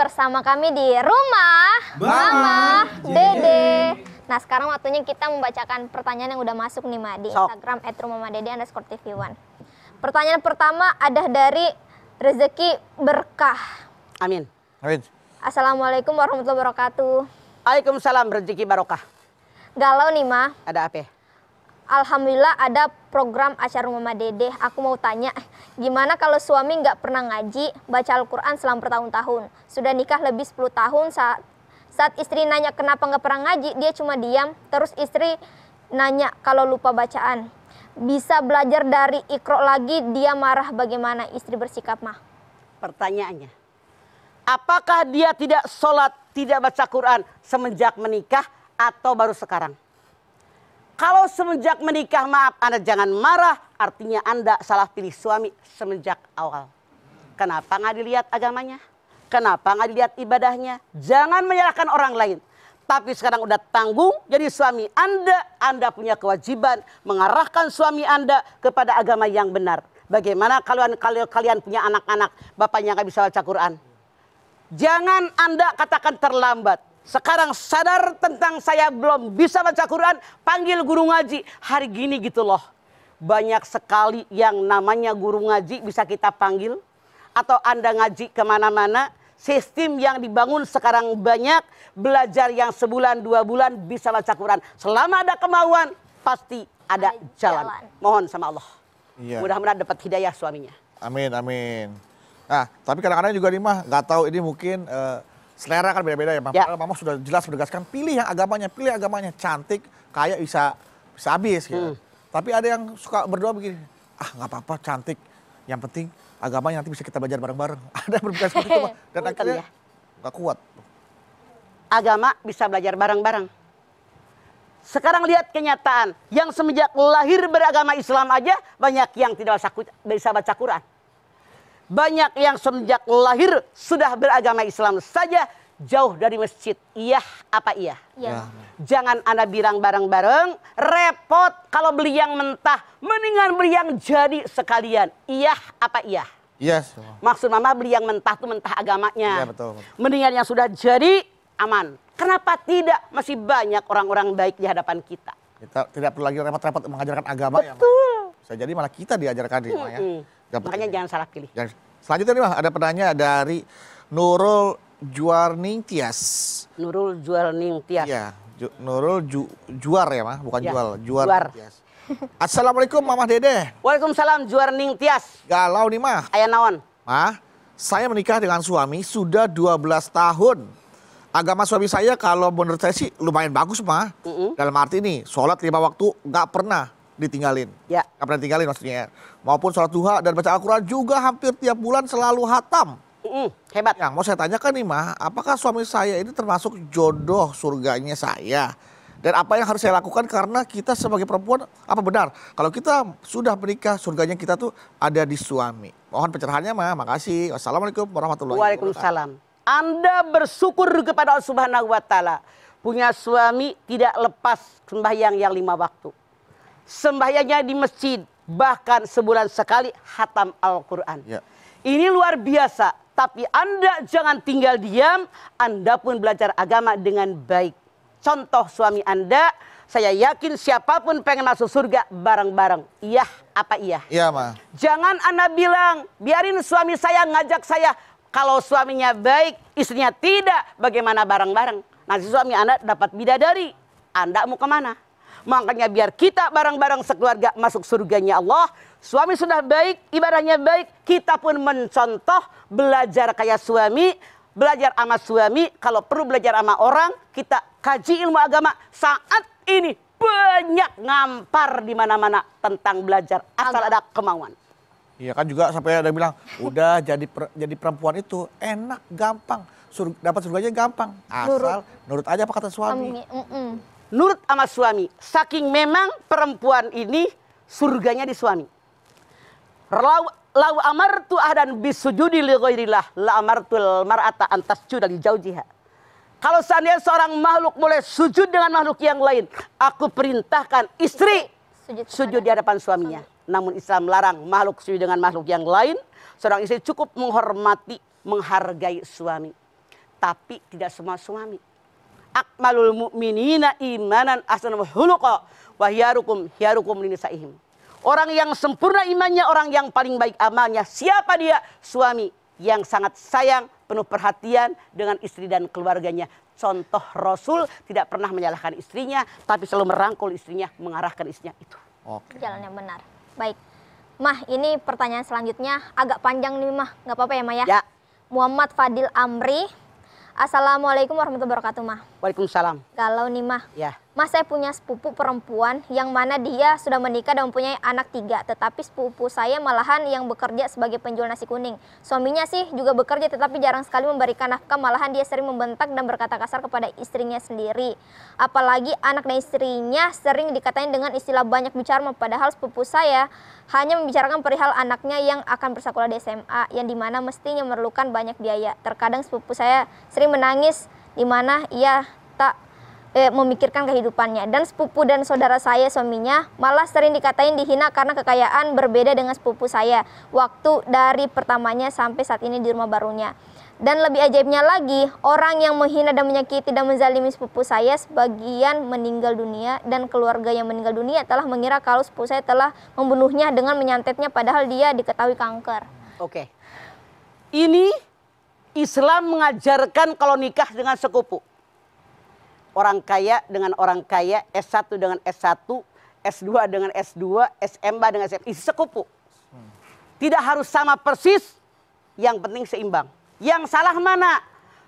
bersama kami di Rumah Mama Dede. Nah, sekarang waktunya kita membacakan pertanyaan yang udah masuk nih, Ma, di Instagram @rumahmamadede_tv1. Pertanyaan pertama ada dari Rezeki Berkah. Amin. Amin. Assalamualaikum warahmatullahi wabarakatuh. Waalaikumsalam rezeki barokah. Galau nih, Ma. Ada apa? Alhamdulillah ada program acara Rumah Mama Dede. Aku mau tanya, gimana kalau suami nggak pernah ngaji, baca Al-Quran selama bertahun-tahun? Sudah nikah lebih 10 tahun, saat istri nanya kenapa nggak pernah ngaji, dia cuma diam. Terus istri nanya kalau lupa bacaan. Bisa belajar dari Iqra lagi, dia marah, bagaimana istri bersikap, Ma? Pertanyaannya, apakah dia tidak sholat, tidak baca Quran semenjak menikah atau baru sekarang? Kalau semenjak menikah, maaf, Anda jangan marah. Artinya Anda salah pilih suami semenjak awal. Kenapa nggak dilihat agamanya? Kenapa nggak dilihat ibadahnya? Jangan menyalahkan orang lain. Tapi sekarang udah tanggung jadi suami Anda. Anda punya kewajiban mengarahkan suami Anda kepada agama yang benar. Bagaimana kalau kalian punya anak-anak, bapaknya nggak bisa baca Quran? Jangan Anda katakan terlambat. Sekarang sadar tentang saya belum bisa baca Quran, panggil guru ngaji. Hari gini gitu loh. Banyak sekali yang namanya guru ngaji bisa kita panggil. Atau Anda ngaji kemana-mana. Sistem yang dibangun sekarang banyak. Belajar yang sebulan, 2 bulan bisa baca Quran. Selama ada kemauan, pasti ada jalan. Mohon sama Allah. Iya. Mudah-mudahan dapat hidayah suaminya. Amin, amin. Nah, tapi kadang-kadang juga nih mah, nggak tahu ini mungkin selera kan beda-beda ya. Mama sudah jelas menegaskan, pilih yang agamanya cantik, kaya bisa habis gitu. Tapi ada yang suka berdoa begini, nggak apa-apa cantik, yang penting agamanya nanti bisa kita belajar bareng-bareng. Ada yang berpikir seperti itu, Ma. Dan akhirnya nggak kuat. Agama bisa belajar bareng-bareng. Sekarang lihat kenyataan, yang semenjak lahir beragama Islam aja banyak yang tidak bisa baca Quran. Banyak yang semenjak lahir sudah beragama Islam saja jauh dari masjid. Iya apa iya? Iya. Jangan Anda bilang bareng-bareng, repot kalau beli yang mentah. Mendingan beli yang jadi sekalian. Iya apa iya? Yes. Maksud Mama beli yang mentah itu mentah agamanya. Iya betul. Mendingan yang sudah jadi aman. Kenapa tidak? Masih banyak orang-orang baik di hadapan kita. Kita tidak perlu lagi repot-repot mengajarkan agama. Betul. Ya, Ma. Bisa jadi malah kita diajarkan nih, Ma, ya. Makanya jangan salah pilih. Selanjutnya nih, Ma, ada pertanyaan dari Nurul Juarning Tias. Nurul Juarning Tias. Iya, Nurul Juar ya, Ma, bukan ya. Juar Tias. Assalamualaikum Mama Dede. Waalaikumsalam Juarning Tias. Galau nih, Ma. Ayah naon? Ma, saya menikah dengan suami sudah 12 tahun. Agama suami saya kalau menurut saya sih lumayan bagus, Ma. Dalam arti ini, sholat 5 waktu nggak pernah ditinggalin. Ya. Nggak pernah ditinggalin maksudnya. Maupun sholat duha dan baca Al-Quran juga hampir tiap bulan selalu hatam. Hebat. Yang mau saya tanyakan nih, Ma, apakah suami saya ini termasuk jodoh surganya saya? Dan apa yang harus saya lakukan karena kita sebagai perempuan, apa benar kalau kita sudah menikah surganya kita tuh ada di suami? Mohon pencerahannya, Ma. Makasih. Wassalamualaikum warahmatullahi wabarakatuh. Waalaikumsalam. Anda bersyukur kepada Allah Subhanahu wa Ta'ala. Punya suami tidak lepas sembahyang yang 5 waktu. Sembahyangnya di masjid, bahkan sebulan sekali hatam Al-Quran. Ya. Ini luar biasa, tapi Anda jangan tinggal diam, Anda pun belajar agama dengan baik. Contoh suami Anda, saya yakin siapapun pengen masuk surga bareng-bareng. Iya apa iya? Iya, Ma. Jangan Anda bilang, biarin suami saya ngajak saya. Kalau suaminya baik, istrinya tidak, bagaimana bareng-bareng? Nanti suami Anda dapat bidadari, Anda mau kemana? Makanya biar kita bareng-bareng sekeluarga masuk surganya Allah. Suami sudah baik, ibadahnya baik. Kita pun mencontoh, belajar kayak suami. Belajar sama suami, kalau perlu belajar sama orang. Kita kaji ilmu agama. Saat ini banyak ngampar di mana-mana tentang belajar. Asal ada kemauan. Iya kan juga sampai ada yang bilang, udah jadi perempuan itu enak, gampang. Dapat surganya gampang. Asal nurut aja apa kata suami. Nurut sama suami. Saking memang perempuan ini surganya di suami. Lau amartu ahdan bisujudi li ghairillah la amartul mar'ata an tasjuda li zaujiha. Kalau seandainya seorang makhluk boleh sujud dengan makhluk yang lain, aku perintahkan istri sujud di hadapan suaminya. Namun Islam larang makhluk sujud dengan makhluk yang lain. Seorang istri cukup menghormati, menghargai suami. Tapi tidak semua suami. Akmalul mu'minina imanan ahsanul khuluqa wa hiyarukum linisaihim. Orang yang sempurna imannya, orang yang paling baik amalnya. Siapa dia? Suami yang sangat sayang, penuh perhatian dengan istri dan keluarganya. Contoh Rasul tidak pernah menyalahkan istrinya, tapi selalu merangkul istrinya, mengarahkan istrinya itu. Oke. Jalan yang benar. Baik. Mah, ini pertanyaan selanjutnya agak panjang nih, Mah. Nggak apa-apa ya, Mah ya? Ya. Muhammad Fadil Amri. Assalamualaikum warahmatullahi wabarakatuh, Mah. Waalaikumsalam. Galau nih, Mah. Ya. Mas, saya punya sepupu perempuan yang mana dia sudah menikah dan mempunyai anak 3. Tetapi sepupu saya malahan yang bekerja sebagai penjual nasi kuning. Suaminya sih juga bekerja tetapi jarang sekali memberikan nafkah. Malahan dia sering membentak dan berkata kasar kepada istrinya sendiri. Apalagi anak dan istrinya sering dikatain dengan istilah banyak bicara. Padahal sepupu saya hanya membicarakan perihal anaknya yang akan bersekolah di SMA. Yang dimana mestinya memerlukan banyak biaya. Terkadang sepupu saya sering menangis di mana ia tak memikirkan kehidupannya. Dan sepupu dan saudara saya suaminya malah sering dikatain dihina karena kekayaan berbeda dengan sepupu saya waktu dari pertamanya sampai saat ini di rumah barunya. Dan lebih ajaibnya lagi, orang yang menghina dan menyakiti dan menzalimi sepupu saya sebagian meninggal dunia, dan keluarga yang meninggal dunia telah mengira kalau sepupu saya telah membunuhnya dengan menyantetnya padahal dia diketahui kanker. Oke. Ini Islam mengajarkan kalau nikah dengan sepupu. Orang kaya dengan orang kaya, S1 dengan S1, S2 dengan S2, SMA dengan SMA, isi sekupu. Tidak harus sama persis, yang penting seimbang. Yang salah mana?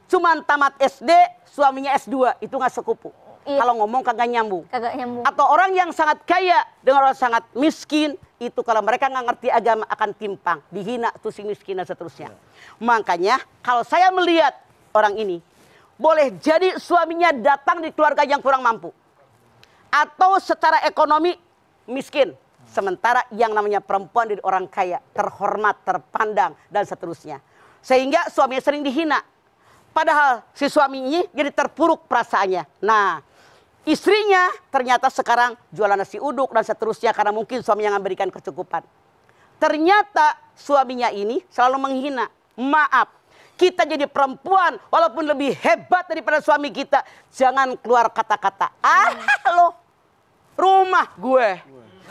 Cuman tamat SD, suaminya S2, itu nggak sekupu. Iya. Kalau ngomong kagak nyambung. Kagak nyambung. Atau orang yang sangat kaya dengan orang sangat miskin, itu kalau mereka nggak ngerti agama akan timpang, dihina, tusing miskin dan seterusnya. Makanya kalau saya melihat orang ini, boleh jadi suaminya datang di keluarga yang kurang mampu. Atau secara ekonomi miskin. Sementara yang namanya perempuan dari orang kaya, terhormat, terpandang, dan seterusnya. Sehingga suaminya sering dihina. Padahal si suami ini jadi terpuruk perasaannya. Nah, istrinya ternyata sekarang jualan nasi uduk dan seterusnya karena mungkin suaminya memberikan kecukupan. Ternyata suaminya ini selalu menghina. Maaf. Kita jadi perempuan, walaupun lebih hebat daripada suami kita, jangan keluar kata-kata. Lo, rumah gue,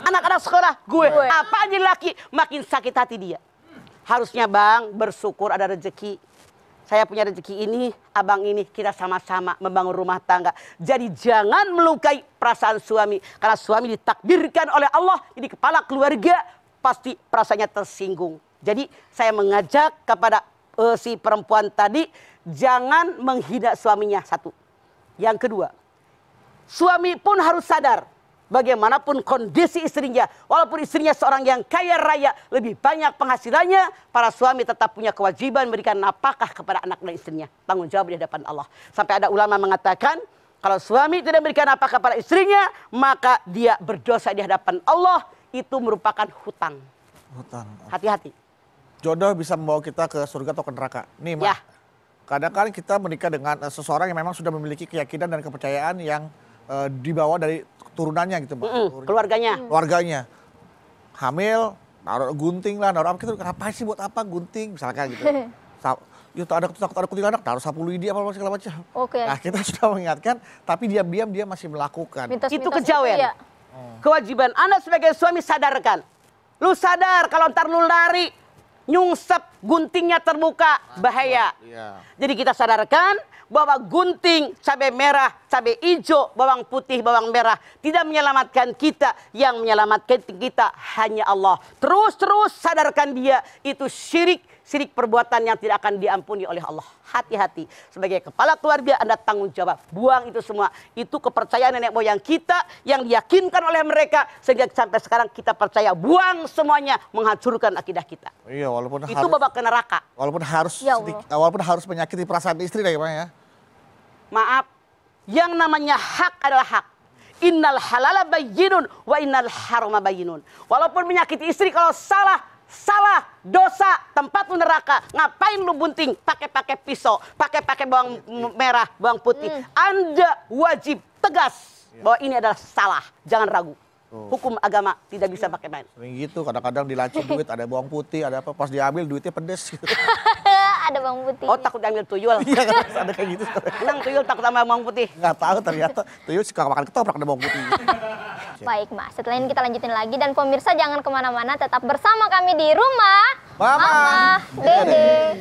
anak-anak sekolah gue, apa aja laki, makin sakit hati dia. Harusnya bang, bersyukur ada rezeki. Saya punya rezeki ini, abang ini, kita sama-sama membangun rumah tangga. Jadi jangan melukai perasaan suami. Karena suami ditakdirkan oleh Allah, jadi kepala keluarga, pasti perasaannya tersinggung. Jadi saya mengajak kepada si perempuan tadi, jangan menghina suaminya, satu. Yang kedua, suami pun harus sadar bagaimanapun kondisi istrinya. Walaupun istrinya seorang yang kaya raya, lebih banyak penghasilannya, para suami tetap punya kewajiban memberikan nafkah kepada anak dan istrinya. Tanggung jawab di hadapan Allah. Sampai ada ulama mengatakan, kalau suami tidak memberikan nafkah kepada istrinya, maka dia berdosa di hadapan Allah. Itu merupakan hutang. Hutang. Hati-hati. Jodoh bisa membawa kita ke surga atau ke neraka. Nih, Mak. Ya. Kadang-kadang kita menikah dengan seseorang yang memang sudah memiliki keyakinan dan kepercayaan yang dibawa dari turunannya gitu, Mak. Keluarganya. Keluarganya. Hamil, naruh gunting lah, naruh apa, kita ngapain sih, buat apa gunting, misalkan gitu. Ya takut ada kuntilanak, taruh sapu lidi apa segala macam. Oke. Nah, kita sudah mengingatkan, tapi diam-diam dia masih melakukan. Itu kejawen. Iya. Kewajiban Anda sebagai suami sadarkan. Lu sadar kalau ntar lu lari, nyungsep, guntingnya terbuka, bahaya. Iya. Jadi kita sadarkan bahwa gunting, cabai merah, cabai hijau, bawang putih, bawang merah tidak menyelamatkan kita. Yang menyelamatkan kita hanya Allah. Terus sadarkan dia itu syirik perbuatan yang tidak akan diampuni oleh Allah. Hati-hati. Sebagai kepala keluarga Anda tanggung jawab. Buang itu semua. Itu kepercayaan nenek moyang kita yang diyakinkan oleh mereka. Sehingga sampai sekarang kita percaya. Buang semuanya. Menghancurkan akidah kita. Iya, walaupun Itu babak ke neraka. Walaupun harus Ya Allah. walaupun harus menyakiti perasaan istri ya, Pak ya. Maaf. Yang namanya hak adalah hak. Innal halala bayyinun wa innal harama bayyinun. Walaupun menyakiti istri, kalau salah, dosa, tempat lu neraka. Ngapain lu bunting pakai pisau, pakai bawang merah, bawang putih. Anda wajib tegas bahwa ini adalah salah. Jangan ragu. Hukum agama tidak bisa pakai main. Sering gitu, kadang-kadang dilaci duit, ada bawang putih, ada apa, pas diambil duitnya pedes gitu. ada bawang putih. Oh, takut diambil tuyul. Iya kan, ada kayak gitu. Emang tuyul takut sama bawang putih? Nggak tahu ternyata tuyul suka makan ketoprak ada bawang putih. Baik, Mas. Setelah ini kita lanjutin lagi. Dan pemirsa jangan kemana-mana, tetap bersama kami di Rumah Mama Dede.